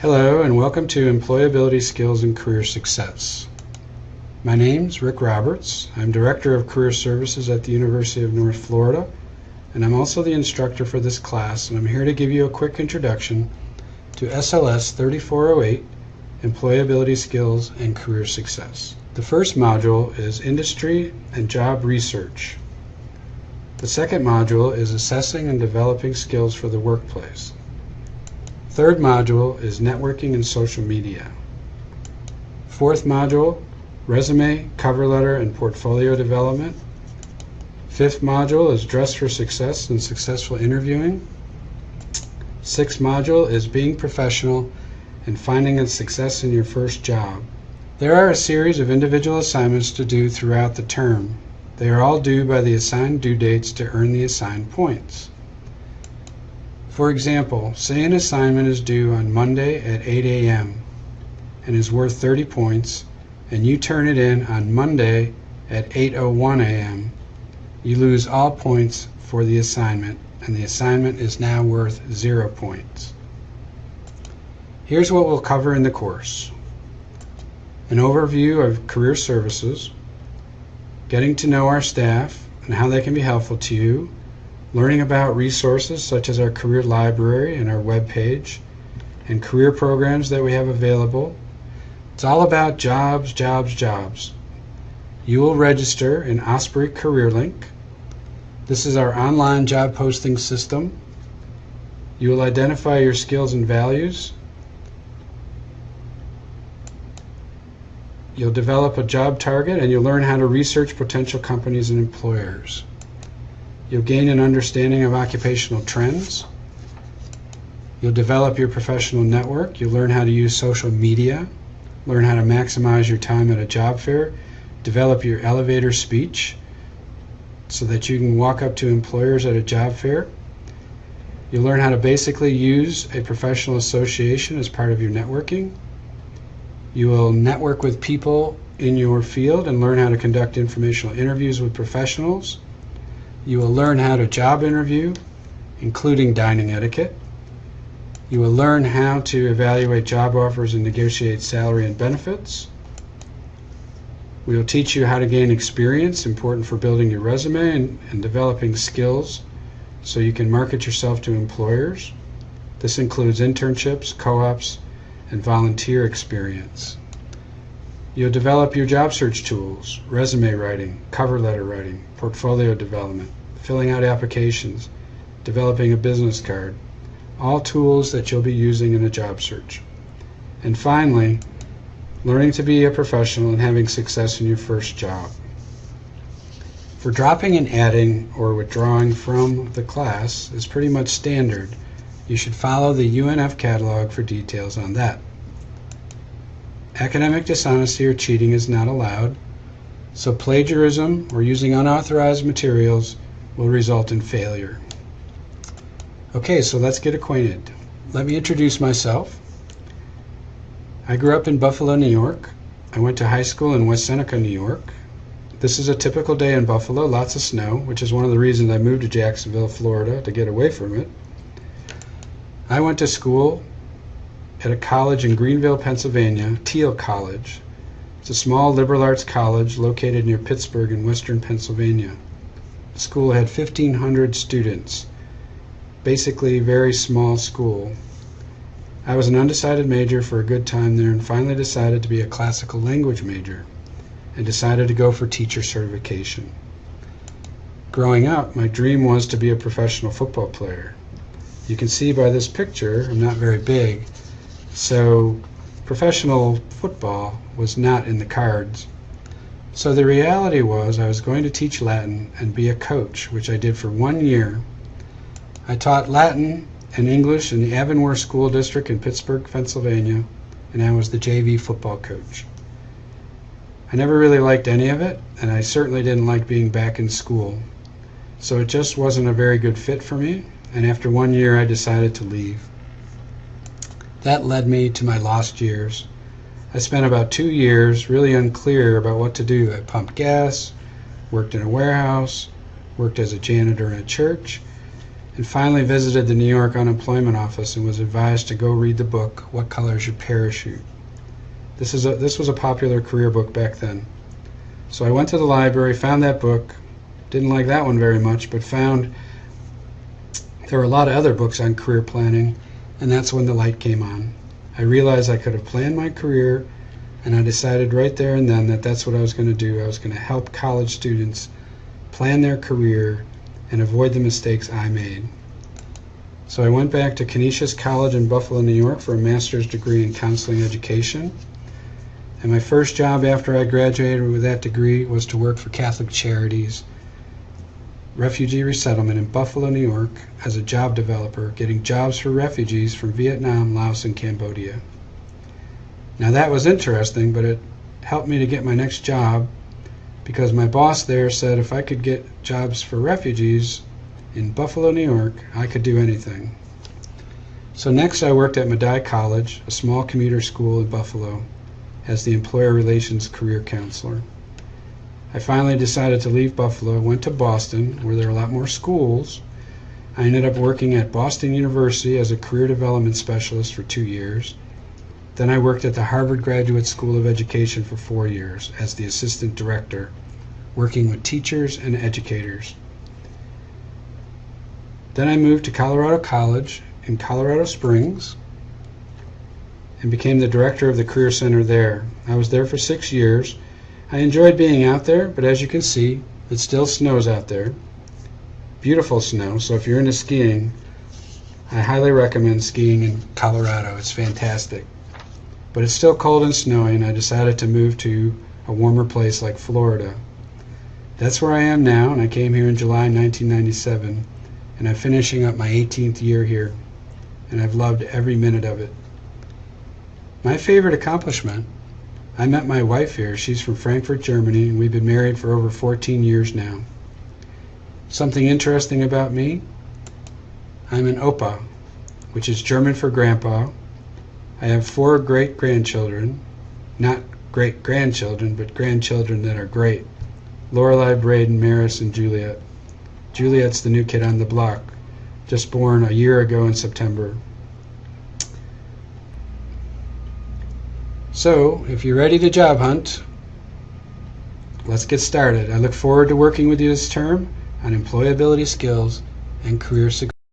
Hello and welcome to Employability Skills and Career Success. My name's Rick Roberts. I'm Director of Career Services at the University of North Florida, and I'm also the instructor for this class, and I'm here to give you a quick introduction to SLS 3408, Employability Skills and Career Success. The first module is Industry and Job Research. The second module is Assessing and Developing Skills for the Workplace. Third module is Networking and Social Media. Fourth module, Resume, Cover Letter, and Portfolio Development. Fifth module is Dress for Success and Successful Interviewing. Sixth module is Being Professional and Finding a Success in Your First Job. There are a series of individual assignments to do throughout the term. They are all due by the assigned due dates to earn the assigned points. For example, say an assignment is due on Monday at 8 a.m. and is worth 30 points, and you turn it in on Monday at 8:01 a.m. You lose all points for the assignment, and the assignment is now worth 0 points. Here's what we'll cover in the course: an overview of career services, getting to know our staff and how they can be helpful to you, learning about resources such as our career library and our web page, and career programs that we have available. It's all about jobs, jobs, jobs. You will register in Osprey Career Link. This is our online job posting system. You will identify your skills and values. You'll develop a job target, and you'll learn how to research potential companies and employers. You'll gain an understanding of occupational trends. You'll develop your professional network. You'll learn how to use social media, learn how to maximize your time at a job fair, develop your elevator speech so that you can walk up to employers at a job fair. You'll learn how to basically use a professional association as part of your networking. You will network with people in your field and learn how to conduct informational interviews with professionals. You will learn how to job interview, including dining etiquette. You will learn how to evaluate job offers and negotiate salary and benefits. We will teach you how to gain experience, important for building your resume and developing skills so you can market yourself to employers. This includes internships, co-ops, and volunteer experience. You'll develop your job search tools, resume writing, cover letter writing, portfolio development, filling out applications, developing a business card, all tools that you'll be using in a job search. And finally, learning to be a professional and having success in your first job. For dropping and adding or withdrawing from the class is pretty much standard. You should follow the UNF catalog for details on that. Academic dishonesty or cheating is not allowed, so plagiarism or using unauthorized materials will result in failure. Okay, so let's get acquainted. Let me introduce myself. I grew up in Buffalo, New York. I went to high school in West Seneca, New York. This is a typical day in Buffalo, lots of snow, which is one of the reasons I moved to Jacksonville, Florida, to get away from it. I went to school at a college in Greenville, Pennsylvania, Thiel College. It's a small liberal arts college located near Pittsburgh in western Pennsylvania. The school had 1,500 students, basically a very small school. I was an undecided major for a good time there and finally decided to be a classical language major and decided to go for teacher certification. Growing up, my dream was to be a professional football player. You can see by this picture, I'm not very big, so professional football was not in the cards. So the reality was I was going to teach Latin and be a coach, which I did for 1 year. I taught Latin and English in the Avonworth School District in Pittsburgh, Pennsylvania, and I was the JV football coach. I never really liked any of it, and I certainly didn't like being back in school. So it just wasn't a very good fit for me, and after 1 year I decided to leave. That led me to my lost years. I spent about 2 years really unclear about what to do. I pumped gas, worked in a warehouse, worked as a janitor in a church, and finally visited the New York unemployment office and was advised to go read the book, What Color Is Your Parachute? This was a popular career book back then. So I went to the library, found that book, didn't like that one very much, but found there were a lot of other books on career planning, and that's when the light came on. I realized I could have planned my career, and I decided right there and then that that's what I was going to do. I was going to help college students plan their career and avoid the mistakes I made. So I went back to Canisius College in Buffalo, New York for a master's degree in counseling education. And my first job after I graduated with that degree was to work for Catholic Charities Refugee Resettlement in Buffalo, New York as a job developer, getting jobs for refugees from Vietnam, Laos, and Cambodia. Now that was interesting, but it helped me to get my next job because my boss there said if I could get jobs for refugees in Buffalo, New York, I could do anything. So next I worked at Medaille College, a small commuter school in Buffalo, as the Employer Relations Career Counselor. I finally decided to leave Buffalo, went to Boston, where there are a lot more schools. I ended up working at Boston University as a career development specialist for 2 years. Then I worked at the Harvard Graduate School of Education for 4 years as the assistant director, working with teachers and educators. Then I moved to Colorado College in Colorado Springs and became the director of the Career Center there. I was there for 6 years. I enjoyed being out there, but as you can see, it still snows out there. Beautiful snow, so if you're into skiing, I highly recommend skiing in Colorado. It's fantastic. But it's still cold and snowy, and I decided to move to a warmer place like Florida. That's where I am now, and I came here in July 1997, and I'm finishing up my 18th year here, and I've loved every minute of it. My favorite accomplishment, I met my wife here. She's from Frankfurt, Germany, and we've been married for over 14 years now. Something interesting about me, I'm an Opa, which is German for grandpa. I have 4 great-grandchildren, not great-grandchildren, but grandchildren that are great. Lorelei, Braden, Maris, and Juliet. Juliet's the new kid on the block, just born a year ago in September. So, if you're ready to job hunt, let's get started. I look forward to working with you this term on employability skills and career success.